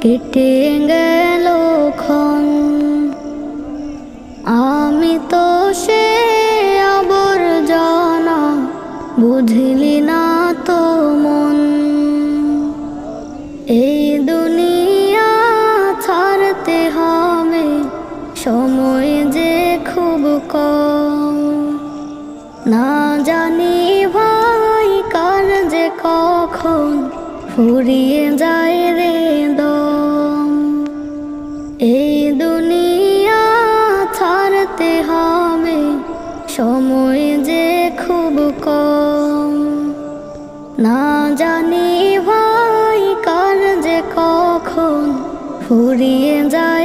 কেটে গেল ক্ষণ। আমি তো সে আবর্জনা, বুঝলি না তো মন। এই দুনিয়া ছাড়তে হবে, সময় যে খুব কম। না জানি ভাই কার যে কখন ফুরিয়ে যায় রে দম। এই দুনিয়া ছাড়তে হবে, সময় যে খুব কম। না জানি ভাই কার যে কখন ফুরিয়ে যায়